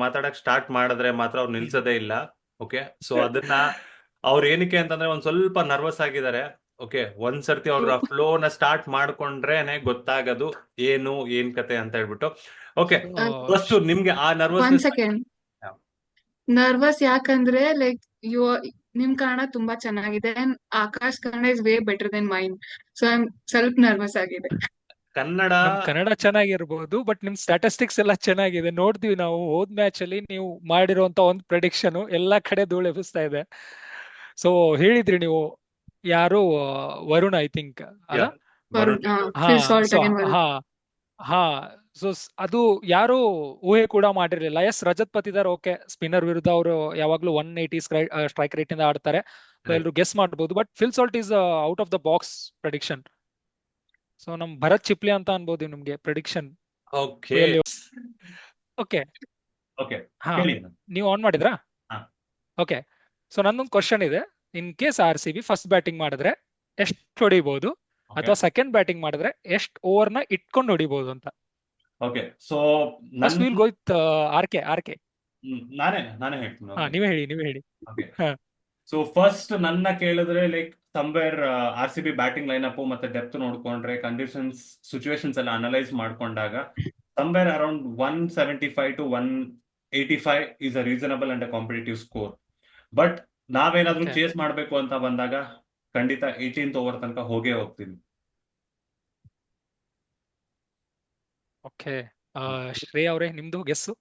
ಮಾತಾಡಕ್ ಸ್ಟಾರ್ಟ್ ಮಾಡಿದ್ರೆ ಮಾತ್ರ ಅವ್ರು ನಿಲ್ಸೋದೇ ಇಲ್ಲ. ಓಕೆ, ಸೊ ಅದನ್ನ ಅವ್ರು ಏನಕ್ಕೆ ಅಂತಂದ್ರೆ ಒಂದ್ ಸ್ವಲ್ಪ ನರ್ವಸ್ ಆಗಿದ್ದಾರೆ. ಓಕೆ, ಒಂದ್ಸರ್ತಿ ಅವ್ರ ಫ್ಲೋ ನ ಸ್ಟಾರ್ಟ್ ಮಾಡ್ಕೊಂಡ್ರೇನೆ ಗೊತ್ತಾಗೋದು ಏನ್ ಕತೆ ಅಂತ ಹೇಳ್ಬಿಟ್ಟು. ಓಕೆ, ಫಸ್ಟ್ ನಿಮ್ಗೆ ಆ ಒನ್ ನರ್ವಸ್ನೆಸ್ ಸೆಕೆಂಡ್. ನರ್ವಸ್ ಯಾಕಂದ್ರೆ ಲೈಕ್ ಯು ನಿಮ್ ಕನ್ನಡ ತುಂಬಾ ಚೆನ್ನಾಗಿದೆ and Akash Kannada is way better than mine, so I am ಸ್ವಲ್ಪ ನರ್ವಸ್ ಆಗಿದೆ. ಕನ್ನಡ ನಮ್ ಕನ್ನಡ ಚೆನ್ನಾಗಿರ್ಬೋದು, ಬಟ್ ನಿಮ್ ಸ್ಟಾಟಿಸ್ಟಿಕ್ಸ್ ಎಲ್ಲ ಚೆನ್ನಾಗಿದೆ. ನೋಡ್ತೀವಿ ನಾವು ಹೋದ್ ಮ್ಯಾಚ್ ಅಲ್ಲಿ ನೀವು ಮಾಡಿರುವಂತ ಒಂದು ಪ್ರೆಡಿಕ್ಷನ್ ಎಲ್ಲಾ ಕಡೆ ಧೂಳು ಎಬ್ಬಿಸ್ತಾ ಇದೆ. ಸೊ ಹೇಳಿದ್ರಿ ನೀವು ಯಾರು ವರುಣ್ ಐ ಥಿಂಕ್ ಅಲ್ಲ? ವರುಣ್ ಹಾ ಫಿಲ್ ಸಾಲ್ಟ್ ಸೊ ಅಗೇನ್. ಹಾ ಹಾ ಸೊ ಅದು ಯಾರು ಊಹೆ ಕೂಡ ಮಾಡಿರ್ಲಿಲ್ಲ. Yes, Rajat Patidar okay, spinner ವಿರುದ್ಧ ಅವರು ಯಾವಾಗ್ಲೂ 180 ಸ್ಟ್ರೈಕ್ ರೇಟ್ ಇಂದ ಆಡ್ತಾರೆ, ಸೊ ಎಲ್ರು ಗೆಸ್ ಮಾಡಬಹುದು. But Phil Salt is out of the box prediction. So ನಮ್ ಭರತ್ ಚಿಪ್ಲಿ ಅಂತ ಅನ್ಬೋದು ನಿಮ್ಗೆ ಪ್ರೆಡಿಕ್ಷನ್. ಓಕೆ ಓಕೆ ಓಕೆ ಹಾ, ಹೇಳಿ. ನೀವು ಆನ್ ಮಾಡಿದ್ರಾ? ಹಾ. ಓಕೆ, ಸೊ ನನ್ನೊಂದು ಕ್ವಶನ್ ಇದೆ. In case RCB first batting ಮಾಡಿದ್ರೆ ಎಷ್ಟು ಹೊಡಿಬಹುದು, ಅಥವಾ ಸೆಕೆಂಡ್ ಬ್ಯಾಟಿಂಗ್ ಮಾಡಿದ್ರೆ ಎಷ್ಟು ಓವರ್ ನ ಇಟ್ಕೊಂಡು ಹೊಡಿಬಹುದು ಅಂತ. Okay, so first will go with R K. ನಾನೇ ಹೇಳ್ತೀನಿ. ಹಾ, ನೀವೇ ಹೇಳಿ. ಓಕೆ, ಹಾ, ಸೊ ಫಸ್ಟ್ ನನ್ನ ಕೇಳಿದ್ರೆ like somewhere RCB batting line up ಮತ್ತೆ ಡೆಪ್ತ್ ನೋಡ್ಕೊಂಡ್ರೆ, ಕಂಡೀಷನ್ಸ್ ಸಿಚುವೇಶನ್ಸ್ ಎಲ್ಲ ಅನಲೈಸ್ ಮಾಡ್ಕೊಂಡಾಗ somewhere around 175 to 185 is a reasonable and a competitive score. But ನಾವೇನಾದ್ರೂ Okay. ಚೇಸ್ ಮಾಡ್ಬೇಕು ಅಂತ ಬಂದಾಗ ಖಂಡಿತ 18th ಓವರ್ ತನಕ ಹೋಗೇ ಹೋಗ್ತೀವಿ. ಓಕೆ, ಶ್ರೇಯ ಅವರೇ, ನಿಮ್ದು ಗೆಸ್ಸು?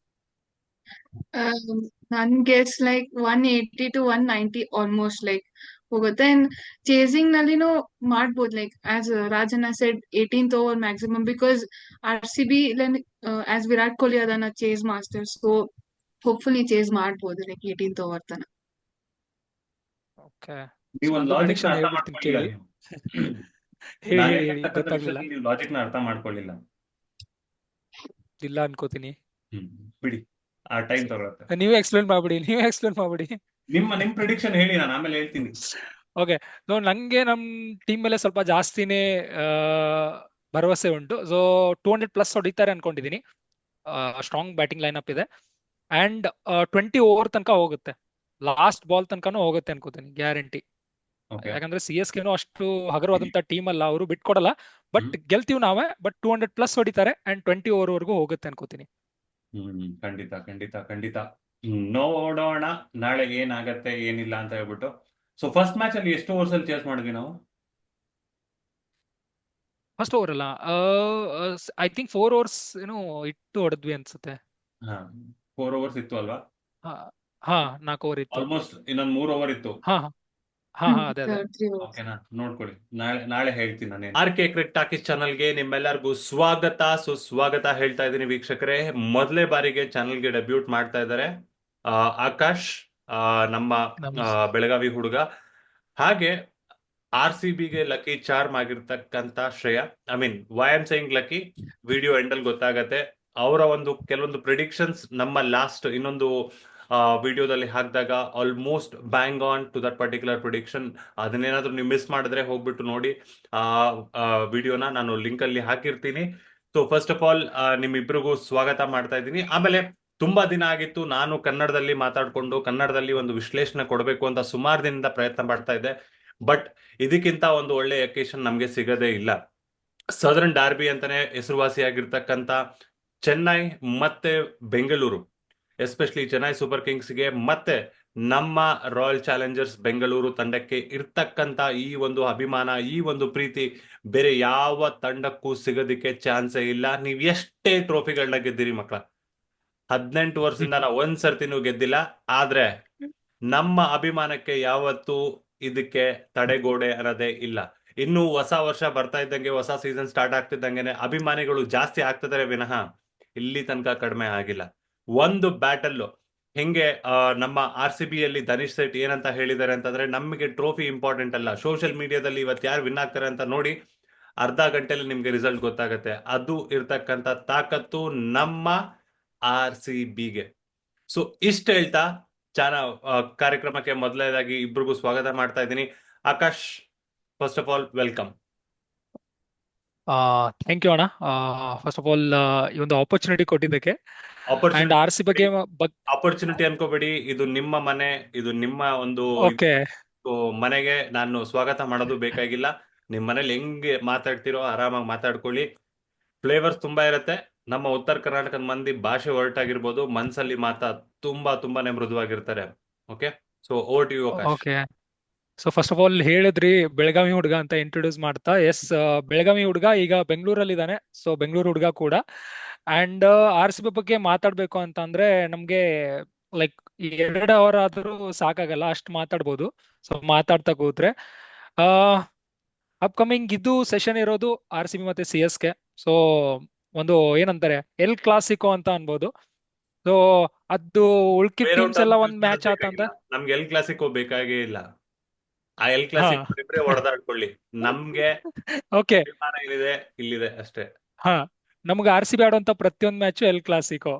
ನನ್ guess like 180 to 190 almost like ಹೋಗುತ್ತೆ. ಅಂಡ್ ಚೇಸಿಂಗ್ ನಲ್ಲಿನೂ ಮಾಡ್ಬೋದು, ಲೈಕ್ ಆಸ್ ರಾಜನ said 18th over maximum, because RCB as Virat Kohli ಅದನ್ನ chase master, so hopefully chase ಮಾಡ್ಬೋದು ಲೈಕ್ 18th ಓವರ್ ತನ. ಓಕೆ, ನೀವು ಒಂದು ಲಾಜಿಕ್ ಅರ್ಥ ಹೇಳ್ಬಿಡ್ತೀನಿ ಮಾಡ್ಕೊಳ್ಳಿಲ್ಲ. ಕೇಳಿ. ಹೇಳಿ, ಗೊತ್ತಾಗ್ಲಿಲ್ಲ. ನೀವು ಲಾಜಿಕ್ ನ ಅರ್ಥ ಮಾಡ್ಕೊಳ್ಳಿಲ್ಲ. ಇಲ್ಲ ಅನ್ಕೋತೀನಿ. ಬಿಡಿ, ಆ ಟೈಮ್ ತಗೊಳುತ್ತೆ. ನೀವೇ ಎಕ್ಸ್ಪ್ಲೇನ್ ಮಾಡ್ಬಿಡಿ. ನಿಮ್ ಪ್ರಿಡಿಕ್ಷನ್ ಹೇಳಿ, ನಾನು ಆಮೇಲೆ ಹೇಳ್ತೀನಿ. ಓಕೆ, ನಂಗೆ ನಮ್ ಟೀಮ್ ಮೇಲೆ ಸ್ವಲ್ಪ ಜಾಸ್ತಿನೇ ಭರವಸೆ ಉಂಟು. ಸೊ 200+ ಹೊಡಿತಾರೆ ಅನ್ಕೊಂಡಿದೀನಿ. ಸ್ಟ್ರಾಂಗ್ ಬ್ಯಾಟಿಂಗ್ ಲೈನ್ ಅಪ್ ಇದೆ ಅಂಡ್ 20 ಓವರ್ ತನಕ ಹೋಗುತ್ತೆ, ಲಾಸ್ಟ್ ಬಾಲ್ ತನಕನೂ ಹೋಗುತ್ತೆ ಅನ್ಕೋತೀನಿ, ಗ್ಯಾರಂಟಿ. ಯಾಕಂದ್ರೆ CSKನೂ ಅಷ್ಟು ಹಗರವಾದಂತ ಟೀಮ್ ಅಲ್ಲ, ಅವರು ಬಿಟ್ಕೊಡಲ್ಲ. ಬಟ್ ಗೆಲ್ತೀವಿ ನಾವೇ, ಬಟ್ 200+ ಹೊಡಿತಾರೆ ಅಂಡ್ 20 ಓವರ್ ವರೆಗೂ ಹೋಗುತ್ತೆ ಅನ್ಕೋತೀನಿ. ಖಂಡಿತ ಖಂಡಿತ ಖಂಡಿತ. ನೋಡೋಣ ನಾಳೆ ಏನಾಗತ್ತೆ ಏನಿಲ್ಲ ಅಂತ ಹೇಳ್ಬಿಟ್ಟು. ಸೊ ಫಸ್ಟ್ ಮ್ಯಾಚ್ ಅಲ್ಲಿ ಎಷ್ಟು ಓವರ್ಸ್ ಅಲ್ಲಿ ಚೇಸ್ ಮಾಡಿದ್ವಿ ನಾವು? ಫಸ್ಟ್ ಓವರ್ ಅಲ್ಲ, ಐ ಥಿಂಕ್ 4 ಓವರ್ಸ್ ಏನೋ ಇಟ್ಟು ಹೊಡೆದ್ವಿ ಅನ್ಸುತ್ತೆ. 4 ಓವರ್ಸ್ ಇತ್ತು ಅಲ್ವಾ? ಹಾ, 4 ಓವರ್ ಇತ್ತು. ಆಲ್ಮೋಸ್ಟ್ ಇನ್ನೊಂದು 3 ಓವರ್ ಇತ್ತು. ಅದೇ ಓಕೆನಾ, ನೋಡ್ಕೊಳ್ಳಿ, ನಾಳೆ ಹೇಳ್ತೀನಿ ನಾನು. RK ಕ್ರಿಕೆಟ್ ಟಾಕೀಸ್ ಚಾನಲ್ಗೆ ನಿಮ್ಮೆಲ್ಲರಿಗೂ ಸ್ವಾಗತ, ಸುಸ್ವಾಗತ ಹೇಳ್ತಾ ಇದ್ದೀನಿ ವೀಕ್ಷಕರೇ. ಮೊದಲೇ ಬಾರಿಗೆ ಚಾನಲ್ಗೆ ಡೆಬ್ಯೂಟ್ ಮಾಡ್ತಾ ಇದ್ದಾರೆ ಆಕಾಶ್, ನಮ್ಮ ಬೆಳಗಾವಿ ಹುಡುಗ. ಹಾಗೆ RCBಗೆ ಲಕ್ಕಿ ಚಾರ್ಮ್ ಆಗಿರ್ತಕ್ಕಂತ Shreya. I mean, why am saying lucky, video ಎಂಡಲ್ಲಿ ಗೊತ್ತಾಗತ್ತೆ. ಅವರ ಒಂದು ಕೆಲವೊಂದು ಪ್ರಿಡಿಕ್ಷನ್ಸ್ ನಮ್ಮ ಲಾಸ್ಟ್ ಇನ್ನೊಂದು ವಿಡಿಯೋದಲ್ಲಿ ಹಾಕಿದಾಗ almost bang on to that particular prediction. ಅದನ್ನೇನಾದ್ರೂ ನೀವು ಮಿಸ್ ಮಾಡಿದ್ರೆ ಹೋಗ್ಬಿಟ್ಟು ನೋಡಿ ಆ ವಿಡಿಯೋನ, ನಾನು ಲಿಂಕ್ ಅಲ್ಲಿ ಹಾಕಿರ್ತೀನಿ. ಸೊ ಫಸ್ಟ್ ಆಫ್ ಆಲ್ ನಿಮ್ಮಿಬ್ಬರಿಗೂ ಸ್ವಾಗತ ಮಾಡ್ತಾ ಇದ್ದೀನಿ. ಆಮೇಲೆ ತುಂಬಾ ದಿನ ಆಗಿತ್ತು, ನಾನು ಕನ್ನಡದಲ್ಲಿ ಮಾತಾಡ್ಕೊಂಡು ಕನ್ನಡದಲ್ಲಿ ಒಂದು ವಿಶ್ಲೇಷಣೆ ಕೊಡಬೇಕು ಅಂತ ಸುಮಾರು ದಿನದಿಂದ ಪ್ರಯತ್ನ ಪಡ್ತಾ ಇದ್ದೆ. ಬಟ್ ಇದಕ್ಕಿಂತ ಒಂದು ಒಳ್ಳೆ ಎಕೇಶನ್ ನಮ್ಗೆ ಸಿಗದೇ ಇಲ್ಲ. ಸದರ್ನ್ ಡಾರ್ಬಿ ಅಂತಾನೆ ಹೆಸರುವಾಸಿಯಾಗಿರ್ತಕ್ಕಂಥ ಚೆನ್ನೈ ಮತ್ತೆ ಬೆಂಗಳೂರು, ಎಸ್ಪೆಷಲಿ ಚೆನ್ನೈ ಸೂಪರ್ ಕಿಂಗ್ಸ್ಗೆ ಮತ್ತೆ ನಮ್ಮ ರಾಯಲ್ ಚಾಲೆಂಜರ್ಸ್ ಬೆಂಗಳೂರು ತಂಡಕ್ಕೆ ಇರ್ತಕ್ಕಂಥ ಈ ಒಂದು ಅಭಿಮಾನ, ಈ ಒಂದು ಪ್ರೀತಿ ಬೇರೆ ಯಾವ ತಂಡಕ್ಕೂ ಸಿಗೋದಿಕ್ಕೆ ಚಾನ್ಸೇ ಇಲ್ಲ. ನೀವ್ ಎಷ್ಟೇ ಟ್ರೋಫಿಗಳನ್ನ ಗೆದ್ದಿರಿ ಮಕ್ಕಳ, 18 ವರ್ಷದಿಂದ ನಾವು ಒಂದ್ಸರ್ತಿನೂ ಗೆದ್ದಿಲ್ಲ. ಆದ್ರೆ ನಮ್ಮ ಅಭಿಮಾನಕ್ಕೆ ಯಾವತ್ತೂ ಇದಕ್ಕೆ ತಡೆಗೋಡೆ ಅನ್ನೋದೇ ಇಲ್ಲ. ಇನ್ನು ಹೊಸ ವರ್ಷ ಬರ್ತಾ ಇದ್ದಂಗೆ, ಹೊಸ ಸೀಸನ್ ಸ್ಟಾರ್ಟ್ ಆಗ್ತಿದ್ದಂಗೆನೆ ಅಭಿಮಾನಿಗಳು ಜಾಸ್ತಿ ಆಗ್ತಿದ್ದಾರೆ ವಿನಃ ಇಲ್ಲಿ ತನಕ ಕಡಿಮೆ ಆಗಿಲ್ಲ. ಒಂದು ಬ್ಯಾಟಲ್ ಹಿಂಗೆ ನಮ್ಮ RCB ಯಲ್ಲಿ ಧನಿಷ್ ಸೇಠ್ ಏನಂತ ಹೇಳಿದ್ದಾರೆ ಅಂತಂದ್ರೆ, ನಮಗೆ ಟ್ರೋಫಿ ಇಂಪಾರ್ಟೆಂಟ್ ಅಲ್ಲ, ಸೋಷಿಯಲ್ ಮೀಡಿಯಾದಲ್ಲಿ ಇವತ್ತು ಯಾರು ವಿನ್ ಆಗ್ತಾರೆ ಅಂತ ನೋಡಿ ಅರ್ಧ ಗಂಟೆಲಿ ನಿಮ್ಗೆ ರಿಸಲ್ಟ್ ಗೊತ್ತಾಗತ್ತೆ. ಅದು ಇರ್ತಕ್ಕಂಥ ತಾಕತ್ತು ನಮ್ಮ RCBಗೆ. ಸೊ ಇಷ್ಟ ಹೇಳ್ತಾ ಕಾರ್ಯಕ್ರಮಕ್ಕೆ ಮೊದಲನೇದಾಗಿ ಇಬ್ರಿಗೂ ಸ್ವಾಗತ ಮಾಡ್ತಾ ಇದ್ದೀನಿ. Akash, first of all welcome. Thank you ಅಣ್ಣ, ಫಸ್ಟ್ ಆಫ್ ಆಲ್ ಈ ಒಂದು ಆಪರ್ಚುನಿಟಿ ಕೊಟ್ಟಿದ್ದಕ್ಕೆ. ಅಂಡ್ ಆರ್ ಸಿ ಬಗ್ಗೆ ಆಪರ್ಚುನಿಟಿ ಅನ್ಕೋಬೇಡಿ. ಇದು ನಿಮ್ಮ ಮನೆ, ಇದು ನಿಮ್ಮ ಒಂದು ಓಕೆ ಮನೆಗೆ ನಾನು ಸ್ವಾಗತ ಮಾಡೋದು ಬೇಕಾಗಿಲ್ಲ. ನಿಮ್ ಮನೇಲಿ ಹೆಂಗೆ ಮಾತಾಡ್ತಿರೋ ಆರಾಮಾಗಿ ಮಾತಾಡ್ಕೊಳ್ಳಿ. ಫ್ಲೇವರ್ಸ್ ತುಂಬಾ ಇರುತ್ತೆ. ನಮ್ಮ ಉತ್ತರ ಕರ್ನಾಟಕದ ಮಂದಿ ಭಾಷೆ ಹೊರಟಾಗಿರ್ಬೋದು, ಮನ್ಸಲ್ಲಿ ತುಂಬಾನೇ ಮೃದುವಾಗಿರ್ತಾರೆ. Okay, so over to you Akash. Okay. So first of all ಹೇಳಿದ್ರಿ ಬೆಳಗಾವಿ ಹುಡುಗ ಅಂತ ಇಂಟ್ರೊಡ್ಯೂಸ್ ಮಾಡ್ತಾ. ಎಸ್, ಬೆಳಗಾವಿ ಹುಡುಗ ಈಗ ಬೆಂಗಳೂರಲ್ಲಿ ಇದ್ದಾನೆ. ಸೊ ಬೆಂಗಳೂರು ಹುಡುಗ ಕೂಡ. ಅಂಡ್ ಆರ್ ಸಿ ಬಿ ಬಗ್ಗೆ ಮಾತಾಡ್ಬೇಕು ಅಂತ ಅಂದ್ರೆ ನಮ್ಗೆ ಲೈಕ್ 2 ಅವರ್ ಆದ್ರೂ ಸಾಕಾಗಲ್ಲ, ಅಷ್ಟು ಮಾತಾಡ್ಬೋದು. ಸೊ ಮಾತಾಡ್ತಾ ಕೂತ್ರೆ ಅಪ್ಕಮಿಂಗ್ ಇದು ಸೆಷನ್ ಇರೋದು ಆರ್ ಸಿ ಬಿ ಮತ್ತೆ ಸಿ ಎಸ್ ಕೆ. ಸೊ ಒಂದು ಏನಂತಾರೆ ಎಲ್ ಕ್ಲಾಸಿಕೋ ಅಂತ ಅನ್ಬೋದು. ಸೊ ಅದು ಉಳ್ಕಿದ ಟೀಮ್ಸ್ ಎಲ್ಲ ಒಂದ್ ಮ್ಯಾಚ್ ಆತಂದ್ರೆ ನಮ್ಗೆ ಎಲ್ ಕ್ಲಾಸಿಕ್ ಬೇಕಾಗೇ ಇಲ್ಲ. ಆ ಎಲ್ ಹಾ ಕ್ಲಾಸಿಕ್ ಇಬ್ರೇ ಹೊಡೆದಾಡ್ಕೊಳ್ಳಿ. ನಮ್ಗೆ ಓಕೆ. ಅಭಿಮಾನ ಏನಿದೆ ಇಲ್ಲಿದೆ ಅಷ್ಟೇ. ಹಾ, ನಮ್ಗೆ ಆರ್ ಸಿ ಬಿ ಆಡುವಂತ ಪ್ರತಿಯೊಂದು ಮ್ಯಾಚು ಎಲ್ ಕ್ಲಾಸಿಕೋ.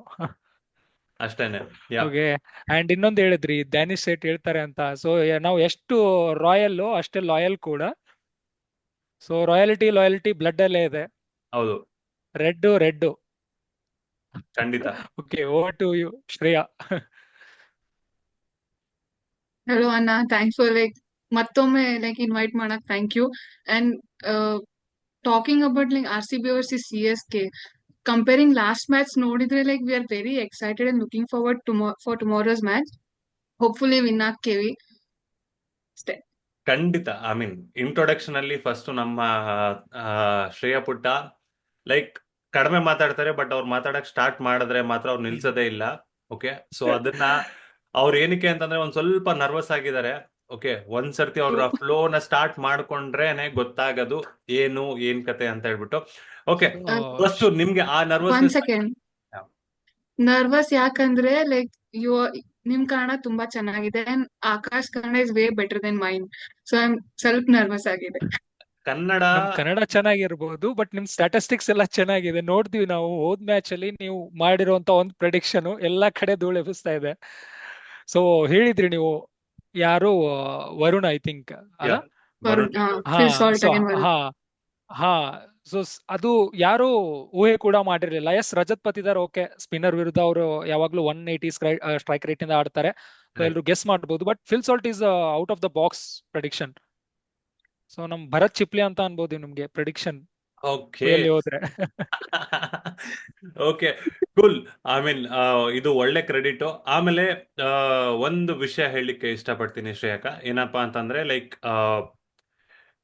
ಅಷ್ಟೇನೆ. ಯಾ, ಓಕೆ. ಅಂಡ್ ಇನ್ನೊಂದು ಹೇಳಿದ್ರಿ ಡ್ಯಾನಿಶ್ ಸೇಟ್ ಹೇಳ್ತಾರೆ ಅಂತ. ಸೊ ನಾವು ಎಷ್ಟು ರಾಯಲ್ ಅಷ್ಟೇ ಲಾಯಲ್ ಕೂಡ. ಸೊ ಲಾಯಲ್ಟಿ ಬ್ಲಡ್ ಅಲ್ಲೇ ಇದೆ. ಹೌದು, ರೆಡ್. ಖಂಡಿತ. Okay, over to you Shreya. Hello Anna, thanks for like ಮತ್ತೊಮ್ಮೆ like invite ಮಾಡಕ್ thank you. And talking about like RCB versus CSK, comparing last match ನೋಡಿದ್ರೆ like we are very excited and looking forward for tomorrow's match. Hopefully win ಆಗ್ತೇವಿ ಅಷ್ಟೇ. ಖಂಡಿತ. I mean introduction ಅಲ್ಲಿ first ನಮ್ಮ ಶ್ರೇಯಾ ಪುಟ್ಟ like ಕಡಿಮೆ ಮಾತಾಡ್ತಾರೆ, but ಅವ್ರು ಮಾತಾಡಕ್ ಸ್ಟಾರ್ಟ್ ಮಾಡಿದ್ರೆ ಮಾತ್ರ ಅವ್ರು ನಿಲ್ಸೋದೇ ಇಲ್ಲ. ಓಕೆ, ಸೊ ಅದನ್ನ ಅವ್ರು ಏನಕ್ಕೆ ಅಂತಂದ್ರೆ ಒಂದ್ ಸ್ವಲ್ಪ ನರ್ವಸ್ ಆಗಿದ್ದಾರೆ. ಓಕೆ, ಒಂದ್ಸರ್ತಿ ಅವ್ರ ಫ್ಲೋನ ಸ್ಟಾರ್ಟ್ ಮಾಡ್ಕೊಂಡ್ರೇನೆ ಗೊತ್ತಾಗೋದು ಏನ್ ಕತೆ ಅಂತ ಹೇಳ್ಬಿಟ್ಟು. ಓಕೆ, ಫಸ್ಟ್ ನಿಮ್ಗೆ ಆ One ನರ್ವಸ್ನೆಸ್ second. ನರ್ವಸ್ ಯಾಕಂದ್ರೆ ಲೈಕ್ ನಿಮ್ ಕನ್ನಡ ತುಂಬಾ ಚೆನ್ನಾಗಿದೆ and Akash Kannada is way better than mine. So I am ಸ್ವಲ್ಪ ನರ್ವಸ್ ಆಗಿದೆ. ಕನ್ನಡ ನಮ್ ಕನ್ನಡ ಚೆನ್ನಾಗಿರ್ಬೋದು, ಬಟ್ ನಿಮ್ ಸ್ಟಾಟಿಸ್ಟಿಕ್ಸ್ ಎಲ್ಲ ಚೆನ್ನಾಗಿದೆ. ನೋಡ್ತೀವಿ ನಾವು ಹೋದ್ ಮ್ಯಾಚ್ ಅಲ್ಲಿ ನೀವು ಮಾಡಿರುವಂತ ಒಂದು ಪ್ರೆಡಿಕ್ಷನ್ ಎಲ್ಲಾ ಕಡೆ ಧೂಳು ಎಬ್ಬಿಸ್ತಾ ಇದೆ. ಸೊ ಹೇಳಿದ್ರಿ ನೀವು ಯಾರು ವರುಣ್ ಐ ಥಿಂಕ್ ಅಲ್ಲ? ವರುಣ್ ಹಾ ಫಿಲ್ ಸಾಲ್ಟ್ ಸೊ ಅಗೇನ್ ಬರುತ್ತೆ. ಹಾ ಹಾ ಸೊ ಅದು ಯಾರು ಊಹೆ ಕೂಡ ಮಾಡಿರ್ಲಿಲ್ಲ. Yes, Rajat Patidar okay, spinner ವಿರುದ್ಧ ಅವರು ಯಾವಾಗ್ಲೂ 180 ಸ್ಟ್ರೈಕ್ ರೇಟ್ ಇಂದ ಆಡ್ತಾರೆ. ಸೊ ಎಲ್ರು ಗೆಸ್ ಮಾಡಬಹುದು. But Phil Salt is out of the box prediction. So ನಮ್ ಭರತ್ ಚಿಪ್ಲಿ ಅಂತ ಅನ್ಬೋದು ನಿಮ್ಗೆ ಪ್ರೆಡಿಕ್ಷನ್ ಓಕೆ. ಹೋದ್ರೆ. Okay, cool. ಐ ಮೀನ್ ಇದು ಒಳ್ಳೆ ಕ್ರೆಡಿಟ್. ಆಮೇಲೆ ಒಂದು ವಿಷಯ ಹೇಳಲಿಕ್ಕೆ ಇಷ್ಟಪಡ್ತೀನಿ ಶ್ರೇಯಕ. ಏನಪ್ಪಾ ಅಂತಂದ್ರೆ ಲೈಕ್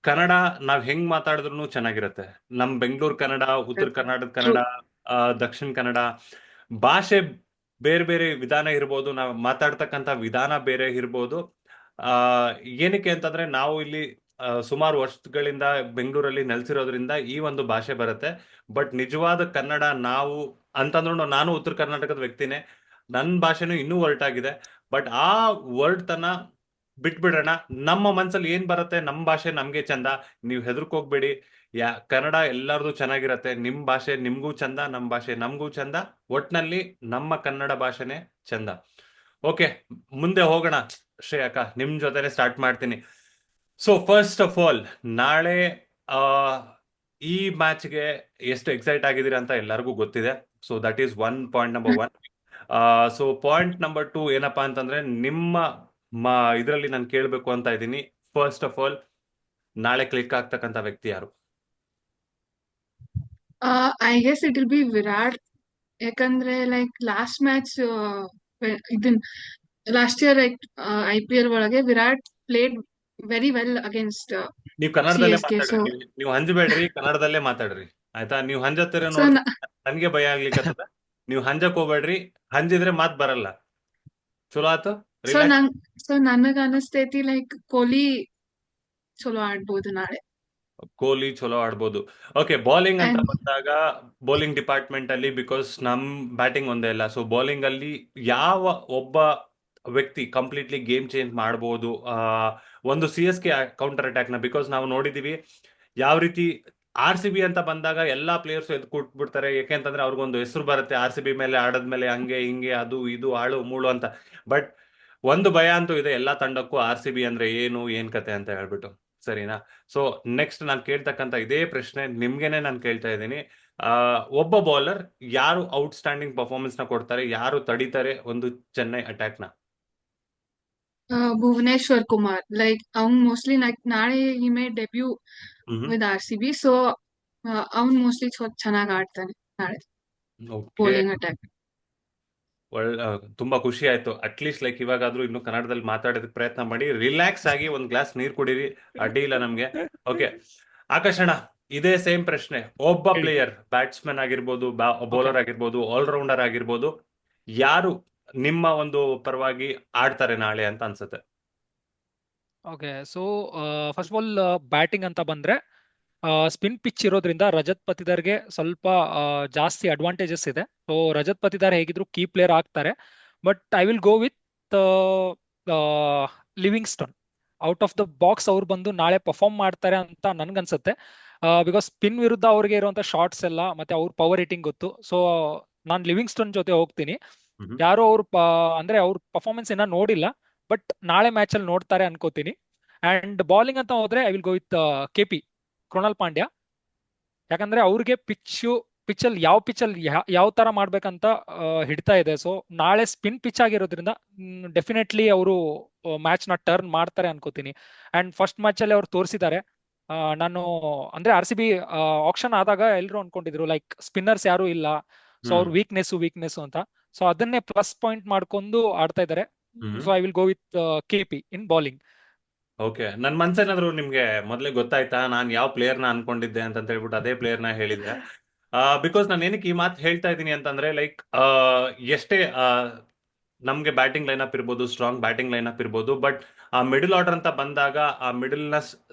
ಕನ್ನಡ ನಾವ್ ಹೆಂಗ್ ಮಾತಾಡಿದ್ರು ಚೆನ್ನಾಗಿರುತ್ತೆ. ನಮ್ ಬೆಂಗಳೂರು ಕನ್ನಡ, ಉತ್ತರ ಕರ್ನಾಟಕದ ಕನ್ನಡ, ದಕ್ಷಿಣ ಕನ್ನಡ ಭಾಷೆ ಬೇರೆ ವಿಧಾನ ಇರ್ಬೋದು, ನಾವು ಮಾತಾಡ್ತಕ್ಕಂಥ ವಿಧಾನ ಬೇರೆ ಇರ್ಬೋದು. ಏನಕ್ಕೆ ಅಂತಂದ್ರೆ ನಾವು ಇಲ್ಲಿ ಸುಮಾರು ವರ್ಷಗಳಿಂದ ಬೆಂಗಳೂರಲ್ಲಿ ನೆಲೆಸಿರೋದ್ರಿಂದ ಈ ಒಂದು ಭಾಷೆ ಬರುತ್ತೆ. ಬಟ್ ನಿಜವಾದ ಕನ್ನಡ ನಾವು ಅಂತಂದ್ರು, ನಾನು ಉತ್ತರ ಕರ್ನಾಟಕದ ವ್ಯಕ್ತಿನೇ, ನನ್ನ ಭಾಷೆನೂ ಇನ್ನೂ ಹೊರಟಾಗಿದೆ. ಬಟ್ ಆ ವರ್ಡ್ ತನ ಬಿಟ್ಬಿಡೋಣ. ನಮ್ಮ ಮನ್ಸಲ್ಲಿ ಏನ್ ಬರುತ್ತೆ, ನಮ್ಮ ಭಾಷೆ ನಮ್ಗೆ ಚಂದ. ನೀವು ಹೆದರ್ಕೋಗ್ಬೇಡಿ. ಕನ್ನಡ ಎಲ್ಲಾರ್ದು ಚೆನ್ನಾಗಿರತ್ತೆ. ನಿಮ್ ಭಾಷೆ ನಿಮ್ಗೂ ಚಂದ, ನಮ್ ಭಾಷೆ ನಮ್ಗೂ ಚಂದ. ಒಟ್ನಲ್ಲಿ ನಮ್ಮ ಕನ್ನಡ ಭಾಷೆನೇ ಚಂದ. ಓಕೆ, ಮುಂದೆ ಹೋಗೋಣ. ಶ್ರೇಯಕ, ನಿಮ್ ಜೊತೆನೆ ಸ್ಟಾರ್ಟ್ ಮಾಡ್ತೀನಿ. ಸೊ ಫಸ್ಟ್ ಆಫ್ ಆಲ್, ನಾಳೆ ಈ ಮ್ಯಾಚ್ಗೆ ಎಷ್ಟು ಎಕ್ಸೈಟ್ ಆಗಿದ್ದೀರಾ ಅಂತ ಎಲ್ಲರಿಗೂ ಗೊತ್ತಿದೆ. So that is point number 1. So point number 2 ಏನಪ್ಪಾ ಅಂತಂದ್ರೆ, ನಿಮ್ಮ ಇದರಲ್ಲಿ ನಾನು ಕೇಳಬೇಕು ಅಂತ ಇದ್ದೀನಿ. ಫಸ್ಟ್ ಆಫ್ ಆಲ್, ನಾಳೆ ಕ್ಲಿಕ್ ಆಗ್ತಕ್ಕಂಥ ವ್ಯಕ್ತಿ ಯಾರು? I guess it will be Virat. ಯಾಕಂದ್ರೆ ಲೈಕ್ ಲಾಸ್ಟ್ ಮ್ಯಾಚ್ ಇದನ್ ಲಾಸ್ಟ್ ಇಯರ್ ಲೈಕ್ IPL ಒಳಗೆ Virat played very well against ನೀವು ಕನ್ನಡದಲ್ಲೇ CSK. ಸೊ ಮಾತಾಡ್ರಿ, ನೀವು ಹಂಜಬೇಡ್ರಿ, ಕನ್ನಡದಲ್ಲೇ ಮಾತಾಡ್ರಿ, ಆಯ್ತಾ? ನೀವು ಹಂಜತ್ತೀರ ಸೊ ನೋಡಿ ನನ್ಗೆ ಭಯ ಆಗ್ಲಿಕ್ಕತ್ತದ. ನೀವು ಹಂಜಕ್ ಹೋಗ್ಬೇಡ್ರಿ, ಹಂಜಿದ್ರೆ ಮಾತ್ ಬರಲ್ಲ. ಚಲೋ ಆತು, ಸೊ ರಿಲ್ಯಾಕ್ಸ್. ನನಗ ಅನಿಸ್ತೈತಿ ಲೈಕ್ ಕೊಹ್ಲಿ ಚಲೋ ಆಡ್ಬೋದು ನಾಳೆ. ಕೊಹ್ಲಿ ಚಲೋ ಆಡ್ಬೋದು. ಓಕೆ, ಬೌಲಿಂಗ್ ಅಂತ And ಬಂದಾಗ ಬೌಲಿಂಗ್ ಡಿಪಾರ್ಟ್ಮೆಂಟ್ ಅಲ್ಲಿ, ಬಿಕಾಸ್ ನಮ್ ಬ್ಯಾಟಿಂಗ್ ಒಂದೇ ಇಲ್ಲ. ಸೊ ಬೌಲಿಂಗ್ ಅಲ್ಲಿ ಯಾವ ಒಬ್ಬ ವ್ಯಕ್ತಿ ಕಂಪ್ಲೀಟ್ಲಿ ಗೇಮ್ ಚೇಂಜ್ ಮಾಡಬಹುದು ಒಂದು CSK ಕೌಂಟರ್ ಅಟ್ಯಾಕ್ ನ? ಬಿಕಾಸ್ ನಾವು ನೋಡಿದೀವಿ ಯಾವ ರೀತಿ RCB ಅಂತ ಬಂದಾಗ ಎಲ್ಲಾ ಪ್ಲೇಯರ್ಸ್ ಎದ್ದು ಕೂತ್ಬಿಡ್ತಾರೆ. ಯಾಕೆಂತಂದ್ರೆ ಅವ್ರಿಗೊಂದು ಹೆಸರು ಬರುತ್ತೆ, RCB ಮೇಲೆ ಆಡದ್ಮೇಲೆ ಹಂಗೆ ಹಿಂಗೆ ಅದು ಇದು ಆಳು ಮೂಳು ಅಂತ. ಬಟ್ ಒಂದು ಭಯ ಅಂತೂ ಇದೆ ಎಲ್ಲಾ ತಂಡಕ್ಕೂ, RCB ಅಂದ್ರೆ ಏನ್ ಕತೆ ಅಂತ ಹೇಳ್ಬಿಟ್ಟು. ಸರಿನಾ? ಸೊ ನೆಕ್ಸ್ಟ್ ನಾನು ಕೇಳ್ತಕ್ಕಂಥ ಇದೇ ಪ್ರಶ್ನೆ ನಿಮ್ಗೆನೆ ನಾನು ಕೇಳ್ತಾ ಇದ್ದೀನಿ. ಒಬ್ಬ ಬೌಲರ್ ಯಾರು ಔಟ್ಸ್ಟ್ಯಾಂಡಿಂಗ್ ಪರ್ಫಾರ್ಮೆನ್ಸ್ ನ ಕೊಡ್ತಾರೆ, ಯಾರು ತಡೀತಾರೆ ಒಂದು ಚೆನ್ನೈ ಅಟ್ಯಾಕ್ ನ? ಭುವನೇಶ್ವರ್ ಕುಮಾರ್, ಲೈಕ್ ಅವ್ನ್ ಮೋಸ್ಟ್ಲಿ ನಾಳೆ he may debut hmm. With RCB, so ಅವ್ನ್ ಮೋಸ್ಟ್ಲಿ ಚೆನ್ನಾಗಿ ಆಡ್ತಾನೆ ನಾಳೆ ಓಕೆ. Bowling attack. ತುಂಬಾ ಖುಷಿ ಆಯ್ತು. ಅಟ್ಲೀಸ್ಟ್ ಲೈಕ್ ಇವಾಗಾದ್ರೂ ಇನ್ನು ಕನ್ನಡದಲ್ಲಿ ಮಾತಾಡೋದಕ್ಕೆ ಪ್ರಯತ್ನ ಮಾಡಿ. ರಿಲ್ಯಾಕ್ಸ್ ಆಗಿ ಒಂದ್ ಗ್ಲಾಸ್ ನೀರ್ ಕುಡೀರಿ, ಅಡ್ಡಿ ಇಲ್ಲ ನಮ್ಗೆ. ಓಕೆ ಆಕಾಶಣ್ಣ, ಇದೇ ಸೇಮ್ ಪ್ರಶ್ನೆ. ಒಬ್ಬ ಹೇಳಿ. ಪ್ಲೇಯರ್, ಬ್ಯಾಟ್ಸ್ಮನ್ ಆಗಿರ್ಬೋದು, ಓಕೆ ಬೌಲರ್ ಆಗಿರ್ಬೋದು, ಆಲ್ರೌಂಡರ್ ಆಗಿರ್ಬೋದು, ಯಾರು ನಿಮ್ಮ ಒಂದು ಪರವಾಗಿ ಆಡ್ತಾರೆ ನಾಳೆ ಅಂತ ಅನ್ಸುತ್ತೆ? Okay so first of all batting ಅಂತ ಬಂದ್ರೆ ಸ್ಪಿನ್ ಪಿಚ್ ಇರೋದ್ರಿಂದ ರಜತ್ ಪತಿದಾರ್ಗೆ ಸ್ವಲ್ಪ ಜಾಸ್ತಿ ಅಡ್ವಾಂಟೇಜಸ್ ಇದೆ. ಸೊ ರಜತ್ ಪತಿದಾರ್ ಹೇಗಿದ್ರು ಕೀ ಪ್ಲೇಯರ್ ಆಗ್ತಾರೆ. But I will go with Livingston. Out of the box ಅವ್ರು ಬಂದು ನಾಳೆ ಪರ್ಫಾರ್ಮ್ ಮಾಡ್ತಾರೆ ಅಂತ ನನ್ಗನ್ಸುತ್ತೆ. ಬಿಕಾಸ್ ಸ್ಪಿನ್ ವಿರುದ್ಧ ಅವ್ರಿಗೆ ಇರುವಂತ ಶಾರ್ಟ್ಸ್ ಎಲ್ಲ ಮತ್ತೆ ಅವ್ರ ಪವರ್ ಹಿಟ್ಟಿಂಗ್ ಗೊತ್ತು. ಸೊ ನಾನು ಲಿವಿಂಗ್ಸ್ಟನ್ ಜೊತೆ ಹೋಗ್ತೀನಿ. ಹ್ಮ್. ಯಾರು ಅಂದ್ರೆ ಅವ್ರ ಪರ್ಫಾರ್ಮೆನ್ಸ್ ಏನ ನೋಡಿಲ್ಲ, ಬಟ್ ನಾಳೆ ಮ್ಯಾಚ್ ಅಲ್ಲಿ ನೋಡ್ತಾರೆ ಅನ್ಕೋತೀನಿ. ಅಂಡ್ ಬಾಲಿಂಗ್ ಅಂತ ಹೋದ್ರೆ I will go with KP, Krunal Pandya. ಯಾಕಂದ್ರೆ ಅವ್ರಿಗೆ ಪಿಚ್ಚಲ್ಲಿ ಯಾವ ಪಿಚ್ಚಲ್ಲಿ ಯಾವ ತರ ಮಾಡ್ಬೇಕಂತ ಹಿಡ್ತಾ ಇದೆ. ಸೊ ನಾಳೆ ಸ್ಪಿನ್ ಪಿಚ್ ಆಗಿರೋದ್ರಿಂದ ಡೆಫಿನೆಟ್ಲಿ ಅವರು ಮ್ಯಾಚ್ ನ ಟರ್ನ್ ಮಾಡ್ತಾರೆ ಅನ್ಕೋತೀನಿ. ಅಂಡ್ ಫಸ್ಟ್ ಮ್ಯಾಚ್ ಅಲ್ಲಿ ಅವ್ರು ತೋರಿಸಿದ್ದಾರೆ. ನಾನು ಅಂದ್ರೆ RCB ಆಕ್ಷನ್ ಆದಾಗ ಎಲ್ಲರೂ ಅನ್ಕೊಂಡಿದ್ರು ಲೈಕ್ ಸ್ಪಿನ್ನರ್ಸ್ ಯಾರು ಇಲ್ಲ, ಸೊ ಅವ್ರ ವೀಕ್ನೆಸ್ ಅಂತ. ಸೊ ಅದನ್ನೇ ಪ್ಲಸ್ ಪಾಯಿಂಟ್ ಮಾಡ್ಕೊಂಡು ಆಡ್ತಾ ಇದ್ದಾರೆ. So I will go with KP in bowling. Okay, ನನ್ ಮನ್ಸೇನಾದ್ರು ನಿಮ್ಗೆ ಮೊದ್ಲೇ ಗೊತ್ತಾಯ್ತಾ ನಾನ್ ಯಾವ ಪ್ಲೇಯರ್ ನ ಅನ್ಕೊಂಡಿದ್ದೆ ಅಂತ ಹೇಳ್ಬಿಟ್ಟು ಅದೇ ಪ್ಲೇಯರ್ ನ ಹೇಳಿದ್ದೆ? ಬಿಕಾಸ್ ನಾನು ಏನಕ್ಕೆ ಈ ಮಾತು ಹೇಳ್ತಾ ಇದ್ದೀನಿ ಅಂತಂದ್ರೆ, ಲೈಕ್ ಎಷ್ಟೇ ನಮ್ಗೆ ಬ್ಯಾಟಿಂಗ್ ಲೈನಪ್ ಇರ್ಬೋದು, ಸ್ಟ್ರಾಂಗ್ ಬ್ಯಾಟಿಂಗ್ ಲೈನಪ್ ಇರ್ಬೋದು, ಬಟ್ ಆ ಮಿಡಲ್ ಆರ್ಡರ್ ಅಂತ ಬಂದಾಗ ಆ ಮಿಡಲ್ ನ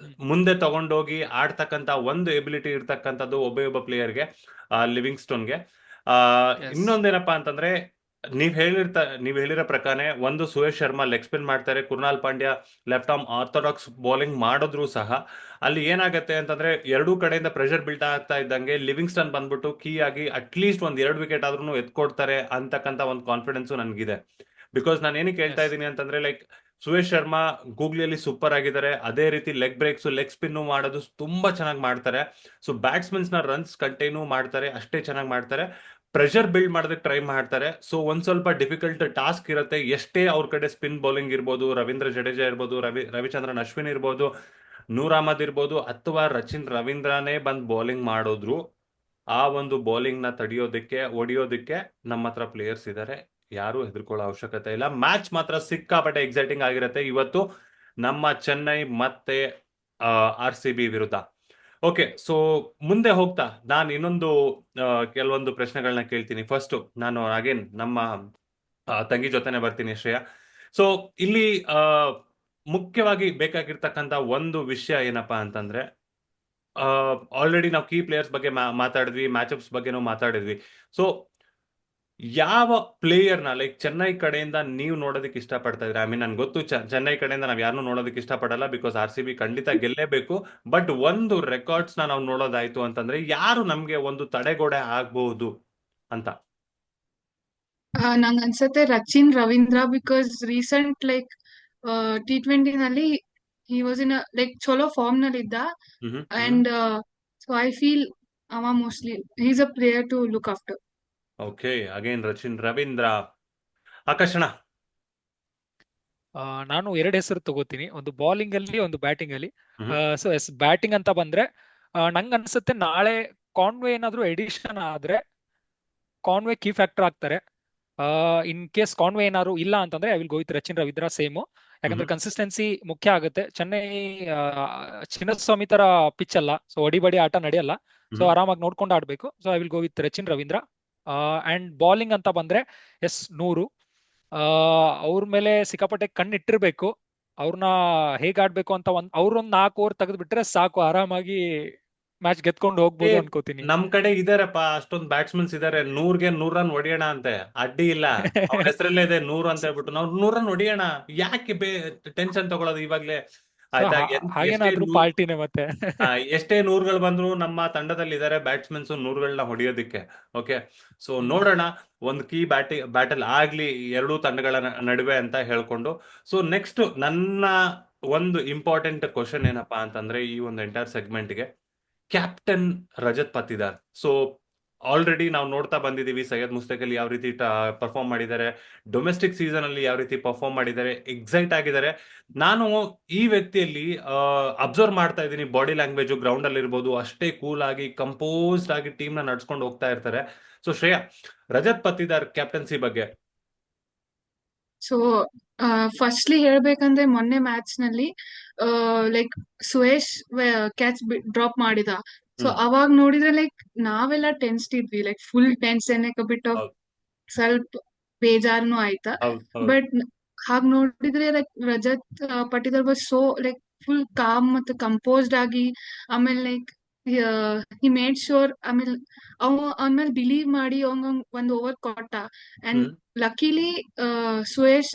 ಮುಂದೆ ತಗೊಂಡೋಗಿ ಆಡ್ತಕ್ಕಂತ ಒಂದು ಎಬಿಲಿಟಿ ಇರ್ತಕ್ಕಂಥದ್ದು ಒಬ್ಬ ಪ್ಲೇಯರ್ಗೆ, ಲಿವಿಂಗ್ಸ್ಟೋನ್ಗೆ. ಇನ್ನೊಂದೇನಪ್ಪಾ ಅಂತಂದ್ರೆ, ನೀವ್ ಹೇಳಿರೋ ಪ್ರಕಾರ ಒಂದು ಸುರೇಶ್ ಶರ್ಮಾ ಲೆಗ್ ಸ್ಪಿನ್ ಮಾಡ್ತಾರೆ, Krunal Pandya left arm orthodox bowling ಮಾಡಿದ್ರು ಸಹ ಅಲ್ಲಿ ಏನಾಗತ್ತೆ ಅಂತಂದ್ರೆ ಎರಡೂ ಕಡೆಯಿಂದ ಪ್ರೆಷರ್ ಬಿಲ್ಟ್ ಆಗ್ತಾ ಇದ್ದಂಗೆ ಲಿವಿಂಗ್ಸ್ಟನ್ ಬಂದ್ಬಿಟ್ಟು ಕೀ ಆಗಿ ಅಟ್ಲೀಸ್ಟ್ ಒಂದ್ 2 ವಿಕೆಟ್ ಆದ್ರೂ ಎತ್ಕೊಡ್ತಾರೆ ಅಂತಕ್ಕಂತ ಒಂದು ಕಾನ್ಫಿಡೆನ್ಸ್ ನನ್ಗಿದೆ. ಬಿಕಾಸ್ ನಾನು ಏನಕ್ಕೆ ಹೇಳ್ತಾ ಇದ್ದೀನಿ ಅಂತಂದ್ರೆ, ಲೈಕ್ ಸುರೇಶ್ ಶರ್ಮಾ ಗೂಗ್ಲಿಯಲ್ಲಿ ಸೂಪರ್ ಆಗಿದ್ದಾರೆ, ಅದೇ ರೀತಿ ಲೆಗ್ ಬ್ರೇಕ್ಸ್ ಲೆಗ್ ಸ್ಪಿನ್ ಮಾಡೋದು ತುಂಬಾ ಚೆನ್ನಾಗಿ ಮಾಡ್ತಾರೆ. ಸೊ ಬ್ಯಾಟ್ಸ್ಮನ್ಸ್ ನ ರನ್ಸ್ ಕಂಟೈನ್ಯೂ ಮಾಡ್ತಾರೆ, ಅಷ್ಟೇ ಚೆನ್ನಾಗಿ ಮಾಡ್ತಾರೆ, ಪ್ರೆಷರ್ ಬಿಲ್ಡ್ ಮಾಡೋದಕ್ಕೆ ಟ್ರೈ ಮಾಡ್ತಾರೆ. ಸೊ ಒಂದ್ ಸ್ವಲ್ಪ ಡಿಫಿಕಲ್ಟ್ ಟಾಸ್ಕ್ ಇರುತ್ತೆ. ಎಷ್ಟೇ ಅವ್ರ ಕಡೆ ಸ್ಪಿನ್ ಬೌಲಿಂಗ್ ಇರ್ಬೋದು, ರವೀಂದ್ರ ಜಡೇಜಾ ಇರ್ಬೋದು, ರವಿಚಂದ್ರನ್ ಅಶ್ವಿನ್ ಇರ್ಬೋದು, ನೂರ್ ಅಹಮದ್ ಇರ್ಬೋದು, ಅಥವಾ ರಚಿನ್ ರವೀಂದ್ರನೇ ಬಂದ್ ಬೌಲಿಂಗ್ ಮಾಡಿದ್ರು, ಆ ಒಂದು ಬೌಲಿಂಗ್ ನ ಹೊಡಿಯೋದಕ್ಕೆ ನಮ್ಮ ಹತ್ರ ಪ್ಲೇಯರ್ಸ್ ಇದ್ದಾರೆ. ಯಾರು ಹೆದರ್ಕೊಳ್ಳೋ ಅವಶ್ಯಕತೆ ಇಲ್ಲ. ಮ್ಯಾಚ್ ಮಾತ್ರ ಸಿಕ್ಕಾಪಟ್ಟೆ ಎಕ್ಸೈಟಿಂಗ್ ಆಗಿರುತ್ತೆ ಇವತ್ತು ನಮ್ಮ ಚೆನ್ನೈ ಮತ್ತೆ RCB ವಿರುದ್ಧ. ಓಕೆ, ಸೊ ಮುಂದೆ ಹೋಗ್ತಾ ನಾನು ಇನ್ನೊಂದು ಕೆಲವೊಂದು ಪ್ರಶ್ನೆಗಳನ್ನ ಕೇಳ್ತೀನಿ. ಫಸ್ಟ್ ನಾನು ಅಗೇನ್ ನಮ್ಮ ತಂಗಿ ಜೊತೆನೆ ಬರ್ತೀನಿ, ಶ್ರೇಯಾ. ಸೊ ಇಲ್ಲಿ ಮುಖ್ಯವಾಗಿ ಬೇಕಾಗಿರ್ತಕ್ಕಂತ ಒಂದು ವಿಷಯ ಏನಪ್ಪಾ ಅಂತಂದ್ರೆ, ಆಲ್ರೆಡಿ ನಾವು ಕೀ ಪ್ಲೇಯರ್ಸ್ ಬಗ್ಗೆ ಮಾತಾಡಿದ್ವಿ, ಮ್ಯಾಚ್ಅಪ್ಸ್ ಬಗ್ಗೆನೂ ಮಾತಾಡಿದ್ವಿ. ಸೊ ಯಾವ ಪ್ಲೇಯರ್ ನ ಲೈಕ್ ಚೆನ್ನೈ ಕಡೆಯಿಂದ ನೀವು ನೋಡೋದಕ್ಕೆ ಇಷ್ಟಪಡ್ತಾ ಇದ್ರೆ? ಐ ಮೀನ್ ನನ್ಗೆ ಗೊತ್ತು ಚೆನ್ನೈ ಕಡೆಯಿಂದ ನಾವ್ ಯಾರನ್ನೂ ನೋಡೋದಕ್ಕೆ ಇಷ್ಟಪಡಲ್ಲ, ಬಿಕಾಸ್ RCB ಖಂಡಿತ ಗೆಲ್ಲೇಬೇಕು. ಬಟ್ ಒಂದು ರೆಕಾರ್ಡ್ಸ್ ನಾವು ನೋಡೋದಾಯ್ತು ಅಂತಂದ್ರೆ ಯಾರು ನಮ್ಗೆ ಒಂದು ತಡೆಗೋಡೆ ಆಗ್ಬಹುದು ಅಂತ? ನಂಗ್ ಅನ್ಸತ್ತೆ Rachin Ravindra, because recent like T20 ನಲ್ಲಿ ಹಿ ವಾಸ್ ಇನ್ ಲೈಕ್ ಚಲೋ ಫಾರ್ಮ್ ನಲ್ಲಿ ಇದ್ದ. ಅಂಡ್ ಸೊ ಐ ಫೀಲ್ ಅವ mostly is a player to look after. Okay, again Rachin Ravindra. ಆಕರ್ಷಣ? ನಾನು 2 ಹೆಸರು ತಗೋತೀನಿ, ಒಂದು ಬಾಲಿಂಗ್ ಅಲ್ಲಿ ಒಂದು ಬ್ಯಾಟಿಂಗ್ ಅಲ್ಲಿ. ಸೊ ಬ್ಯಾಟಿಂಗ್ ಅಂತ ಬಂದ್ರೆ ನಂಗೆ ಅನ್ಸುತ್ತೆ ನಾಳೆ ಕಾನ್ವೆ ಏನಾದ್ರು ಎಡಿಷನ್ ಆದ್ರೆ ಕಾನ್ವೆ ಕೀ ಫ್ಯಾಕ್ಟರ್ ಆಗ್ತಾರೆ. ಇನ್ ಕೇಸ್ ಕಾನ್ವೆ ಏನಾದ್ರು ಇಲ್ಲ ಅಂತಂದ್ರೆ I will go with Rachin Ravindra same. ಯಾಕಂದ್ರೆ ಕನ್ಸಿಸ್ಟೆನ್ಸಿ ಮುಖ್ಯ ಆಗುತ್ತೆ. ಚೆನ್ನೈ ಚಿನ್ನಸ್ವಾಮಿ ತರ ಪಿಚ್ ಅಲ್ಲ, ಸೊ ಹೊಡಿಬಡಿ ಆಟ ನಡೆಯಲ್ಲ. ಸೊ ಆರಾಮಾಗಿ ನೋಡ್ಕೊಂಡು ಆಡ್ಬೇಕು. So I will go with Rachin Ravindra. And bowling ಅಂತ ಬಂದ್ರೆ ನೂರು. ಅವ್ರ ಮೇಲೆ ಸಿಕ್ಕಾಪಟ್ಟೆ ಕಣ್ಣಿಟ್ಟಿರ್ಬೇಕು. ಅವ್ರನ್ನ ಹೇಗ್ ಆಡ್ಬೇಕು ಅಂತ ಅವ್ರೊಂದ್ 4 ಓವರ್ ತೆಗೆದು ಬಿಟ್ರೆ ಸಾಕು, ಆರಾಮಾಗಿ ಮ್ಯಾಚ್ ಗೆದ್ಕೊಂಡು ಹೋಗ್ಬೋದು ಅನ್ಕೋತೀನಿ. ನಮ್ ಕಡೆ ಇದಾರಪ್ಪ, ಅಷ್ಟೊಂದ್ ಬ್ಯಾಟ್ಸ್ಮನ್ಸ್ ಇದಾರೆ. 100ಗೆ 100 ರನ್ ಹೊಡಿಯೋಣ ಅಂತೆ, ಅಡ್ಡಿ ಇಲ್ಲ. ಅವ್ರ ಹೆಸರಲ್ಲೇ ಇದೆ 100 ಅಂತ ಹೇಳ್ಬಿಟ್ಟು ನಾವು 100 ರನ್ ಹೊಡಿಯೋಣ. ಯಾಕೆ ಟೆನ್ಷನ್ ತಗೊಳ್ಳೋದು ಇವಾಗ್ಲೇ? ಆಯ್ತಾ? ಹಾಗೇನಾದ್ರೂ ಪಾರ್ಟಿನೇ ಮತ್ತೆ. ಎಷ್ಟೇ 100ಗಳು ಬಂದ್ರು ನಮ್ಮ ತಂಡದಲ್ಲಿ ಇದಾರೆ ಬ್ಯಾಟ್ಸ್ಮನ್ಸ್ 100ಗಳನ್ನ ಹೊಡಿಯೋದಿಕ್ಕೆ. ಓಕೆ, ಸೊ ನೋಡೋಣ ಒಂದು ಕೀ ಬ್ಯಾಟಲ್ ಆಗ್ಲಿ ಎರಡೂ ತಂಡಗಳ ನಡುವೆ ಅಂತ ಹೇಳ್ಕೊಂಡು. ಸೊ ನೆಕ್ಸ್ಟ್ ನನ್ನ ಒಂದು ಇಂಪಾರ್ಟೆಂಟ್ ಕ್ವಶನ್ ಏನಪ್ಪಾ ಅಂತಂದ್ರೆ, ಈ ಒಂದು ಎಂಟೈರ್ ಸೆಗ್ಮೆಂಟ್ಗೆ captain Rajat Patidar. So already ನಾವು ನೋಡ್ತಾ ಬಂದಿದೀವಿ ಸೈಯದ್ ಮುಸ್ತಕ್ ಅಲಿ ಯಾವ ರೀತಿ ಪರ್ಫಾರ್ಮ್ ಮಾಡಿದ್ದಾರೆ, ಡೊಮೆಸ್ಟಿಕ್ ಸೀಸನ್ ಅಲ್ಲಿ ಯಾವ ರೀತಿ ಪರ್ಫಾರ್ಮ್ ಮಾಡಿದ್ದಾರೆ, ಎಕ್ಸೈಟ್ ಆಗಿದ್ದಾರೆ. ನಾನು ಈ ವ್ಯಕ್ತಿಯಲ್ಲಿ ಅಬ್ಸರ್ವ್ ಮಾಡ್ತಾ ಇದ್ದೀನಿ, ಬಾಡಿ ಲ್ಯಾಂಗ್ವೇಜ್ ಗ್ರೌಂಡ್ ಅಲ್ಲಿ ಇರ್ಬೋದು, ಅಷ್ಟೇ ಕೂಲ್ ಆಗಿ ಕಂಪೋಸ್ಡ್ ಆಗಿ ಟೀಮ್ ನ ನಡ್ಸ್ಕೊಂಡು ಹೋಗ್ತಾ ಇರ್ತಾರೆ. ಸೊ ಶ್ರೇಯಾ, ರಜತ್ ಪತ್ತಿದಾರ್ ಕ್ಯಾಪ್ಟನ್ಸಿ ಬಗ್ಗೆ. ಸೊ ಫಸ್ಟ್ಲಿ ಹೇಳ್ಬೇಕಂದ್ರೆ ಮೊನ್ನೆ ಮ್ಯಾಚ್ ನಲ್ಲಿ ಲೈಕ್ ಸುಯೇಶ್ ಕ್ಯಾಚ್ ಡ್ರಾಪ್ ಮಾಡಿದ. So hmm. ಅವಾಗ ನೋಡಿದ್ರೆ ಲೈಕ್ ನಾವೆಲ್ಲ ಟೆನ್ಸ್ಡ್ ಇದ್ವಿ, like full tense bit of ಹೌದು ಸ್ವಲ್ಪ ಬೇಜಾರ್ನು ಆಯ್ತಾ. ಹೌದು ಹೌದು. ಬಟ್ ಹಾಗ್ ನೋಡಿದ್ರೆ like Rajat Patidar was so like full calm ಮತ್ತೆ ಕಂಪೋಸ್ಡ್ ಆಗಿ, ಆಮೇಲೆ ಲೈಕ್ ಹಿ ಮೇಡ್ ಶೋರ್, ಆಮೇಲೆ ಅವನ್ ಮೇಲೆ ಬಿಲೀವ್ ಮಾಡಿ ಅವಂಗ ಒಂದ್ ಓವರ್ ಕೊಟ್ಟ. And hmm. Luckily Suyash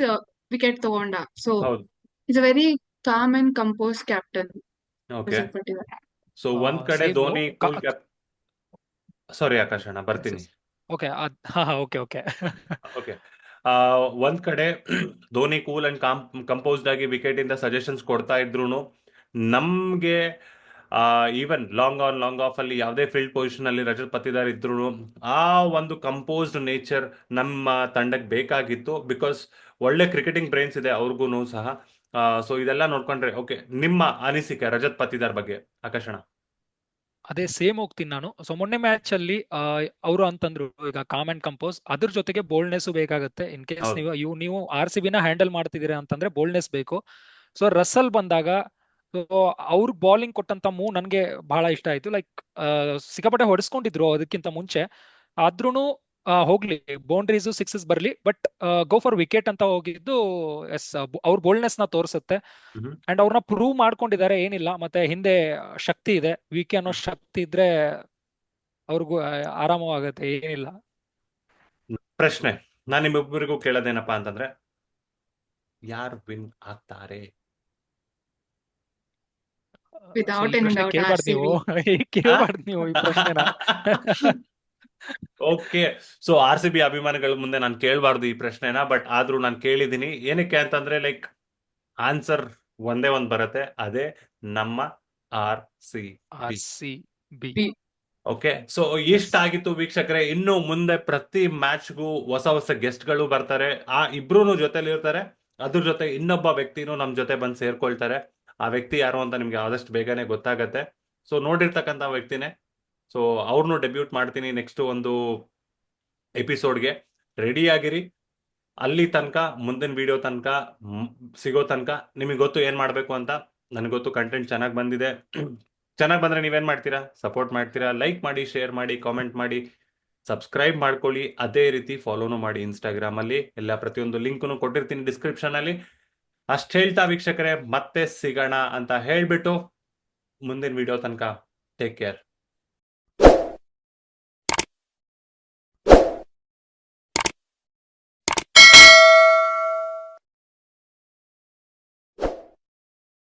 wicket ತಗೊಂಡ. ಸೊ ಹೌದು. It's a very calm and compose captain okay. Rajat Patidar. So ಒಂದ್ ಕಡೆ same Dhoni cool cap. Sorry Akash ಅಣ್ಣ, ಬರ್ತೀನಿ. Okay okay okay okay. ಒಂದ್ ಕಡೆ ಧೋನಿ ಕೂಲ್ ಅಂಡ್ ಕಂಪೋಸ್ಡ್ ಆಗಿ ವಿಕೆಟ್ ಇಂದ ಸಜೆಷನ್ಸ್ ಕೊಡ್ತಾ ಇದ್ರು, ನಮ್ಗೆ even long on long off ಅಲ್ಲಿ ಯಾವುದೇ ಫೀಲ್ಡ್ ಪೊಸಿಷನ್ ಅಲ್ಲಿ ರಜತ್ ಪತ್ತಿದಾರ್ ಇದ್ರು, ಆ ಒಂದು ಕಂಪೋಸ್ಡ್ ನೇಚರ್ ನಮ್ಮ ತಂಡಕ್ಕೆ ಬೇಕಾಗಿತ್ತು. ಬಿಕಾಸ್ ಒಳ್ಳೆ ಕ್ರಿಕೆಟಿಂಗ್ ಬ್ರೈನ್ಸ್ ಇದೆ ಅವ್ರಿಗೂ ಸಹ. ಸೊ ಇದೆಲ್ಲ ನೋಡ್ಕೊಂಡ್ರೆ ಓಕೆ. ನಿಮ್ಮ ಅನಿಸಿಕೆ ರಜತ್ ಪತ್ತಿದಾರ್ ಬಗ್ಗೆ ಆಕಾಶ್ ಅಣ್ಣ? ಅದೇ ಸೇಮ್ ಹೋಗ್ತೀನಿ ನಾನು. ಸೊ ಮೊನ್ನೆ ಮ್ಯಾಚ್ ಅಲ್ಲಿ ಅವರು ಅಂತಂದ್ರು ಈಗ ಕಾಮ್ ಅಂಡ್ ಕಂಪೋಸ್, ಅದ್ರ ಜೊತೆಗೆ ಬೋಲ್ಡ್ನೆಸ್ ಬೇಕಾಗುತ್ತೆ. ಇನ್ ಕೇಸ್ ಹೌದು. ನೀವು RCB ನ ಹ್ಯಾಂಡಲ್ ಮಾಡ್ತಿದ್ದೀರಾ ಅಂತಂದ್ರೆ ಬೋಲ್ಡ್ನೆಸ್ ಬೇಕು. ಸೊ ರಸಲ್ ಬಂದಾಗ ಸೊ ಅವ್ರ ಬಾಲಿಂಗ್ ಕೊಟ್ಟಂತ ಮೂವ್ ನನ್ಗೆ ಬಹಳ ಇಷ್ಟ ಆಯ್ತು. ಲೈಕ್ ಸಿಕ್ಕಾಪಟ್ಟೆ ಹೊಡೆಸ್ಕೊಂಡಿದ್ರು ಅದಕ್ಕಿಂತ ಮುಂಚೆ, ಆದ್ರೂನು ಹೋಗ್ಲಿ ಬೌಂಡ್ರೀಸ್ ಸಿಕ್ಸಸ್ ಬರ್ಲಿ, ಬಟ್ ಗೋ ಫಾರ್ ವಿಕೆಟ್ ಅಂತ ಹೋಗಿದ್ದು ಎಸ್ ಅವ್ರ ಬೋಲ್ಡ್ನೆಸ್ ನ ತೋರಿಸುತ್ತೆ. ಮ್ಹೂ. ಅಂಡ್ ಅವ್ರನ್ನ ಪ್ರೂವ್ ಮಾಡ್ಕೊಂಡಿದ್ದಾರೆ, ಏನಿಲ್ಲ. ಮತ್ತೆ ಹಿಂದೆ ಶಕ್ತಿ ಇದೆ, ವಿಕೆ ಅನ್ನೋ ಶಕ್ತಿ ಇದ್ರೆ ಅವ್ರಿಗೂ ಆರಾಮವಾಗತ್ತೆ, ಏನಿಲ್ಲ. ಪ್ರಶ್ನೆ ನಾನು ನಿಮ್ಮಿಬ್ಬರಿಗೂ ಕೇಳೋದೇನಪ್ಪಾ ಅಂತಂದ್ರೆ, ಯಾರು ವಿನ್ ಆಗ್ತಾರೆ? ಸೊ ವಿತೌಟ್ ಈ ಎನಿ ಪ್ರಶ್ನೆ ಡೌಟ್ ಕೇಳ್ಬಾರ್ದು RCB. ನೀವು ಕೇಳ್ಬಾರ್ದು ನೀವು ಈ ಪ್ರಶ್ನೆನ. ಓಕೆ. ಸೊ RCB ಅಭಿಮಾನಿಗಳ ಮುಂದೆ ನಾನು ಕೇಳಬಾರ್ದು ಈ ಪ್ರಶ್ನೆನ, ಬಟ್ ಆದ್ರೂ ನಾನು ಕೇಳಿದೀನಿ. ಏನಕ್ಕೆ ಅಂತಂದ್ರೆ ಲೈಕ್ ಆನ್ಸರ್ ಒಂದೇ ಒಂದ್ ಬರುತ್ತೆ, ಅದೇ ನಮ್ಮ RCB. RCB. ಓಕೆ. ಸೊ ಇಷ್ಟಾಗಿತ್ತು ವೀಕ್ಷಕರೇ. ಇನ್ನು ಮುಂದೆ ಪ್ರತಿ ಮ್ಯಾಚ್ಗೂ ಹೊಸ ಹೊಸ ಗೆಸ್ಟ್ ಗಳು ಬರ್ತಾರೆ, ಆ ಇಬ್ರು ಜೊತೆಲಿ ಇರ್ತಾರೆ. ಅದ್ರ ಜೊತೆ ಇನ್ನೊಬ್ಬ ವ್ಯಕ್ತಿನೂ ನಮ್ ಜೊತೆ ಬಂದು ಸೇರ್ಕೊಳ್ತಾರೆ. ಆ ವ್ಯಕ್ತಿ ಯಾರು ಅಂತ ನಿಮ್ಗೆ ಆದಷ್ಟು ಬೇಗನೆ ಗೊತ್ತಾಗತ್ತೆ. ಸೊ ನೋಡಿರ್ತಕ್ಕಂಥ ವ್ಯಕ್ತಿನೇ. ಸೊ ಅವ್ರನ್ನೂ ಡೆಬ್ಯೂಟ್ ಮಾಡ್ತೀನಿ ನೆಕ್ಸ್ಟ್ ಒಂದು ಎಪಿಸೋಡ್ಗೆ. ರೆಡಿ ಆಗಿರಿ. ಅಲ್ಲಿ ತನಕ, ಮುಂದಿನ ವಿಡಿಯೋ ತನಕ ಸಿಗೋ ತನಕ ನಿಮಗೆ ಗೊತ್ತು ಏನ್ ಮಾಡ್ಬೇಕು ಅಂತ. ನನಗೆ ಗೊತ್ತು ಕಂಟೆಂಟ್ ಚೆನ್ನಾಗಿ ಬಂದಿದೆ. ಚೆನ್ನಾಗಿ ಬಂದ್ರೆ ನೀವೇನ್ ಮಾಡ್ತೀರಾ? ಸಪೋರ್ಟ್ ಮಾಡ್ತೀರಾ. ಲೈಕ್ ಮಾಡಿ, ಶೇರ್ ಮಾಡಿ, ಕಾಮೆಂಟ್ ಮಾಡಿ, ಸಬ್ಸ್ಕ್ರೈಬ್ ಮಾಡ್ಕೊಳ್ಳಿ. ಅದೇ ರೀತಿ ಫಾಲೋನು ಮಾಡಿ ಇನ್ಸ್ಟಾಗ್ರಾಮ್ ಅಲ್ಲಿ. ಎಲ್ಲ ಪ್ರತಿಯೊಂದು ಲಿಂಕ್ನು ಕೊಟ್ಟಿರ್ತೀನಿ ಡಿಸ್ಕ್ರಿಪ್ಷನ್ ಅಲ್ಲಿ. ಅಷ್ಟ್ ಹೇಳ್ತಾ ವೀಕ್ಷಕರೇ, ಮತ್ತೆ ಸಿಗೋಣ ಅಂತ ಹೇಳ್ಬಿಟ್ಟು ಮುಂದಿನ ವಿಡಿಯೋ ತನಕ ಟೇಕ್ ಕೇರ್.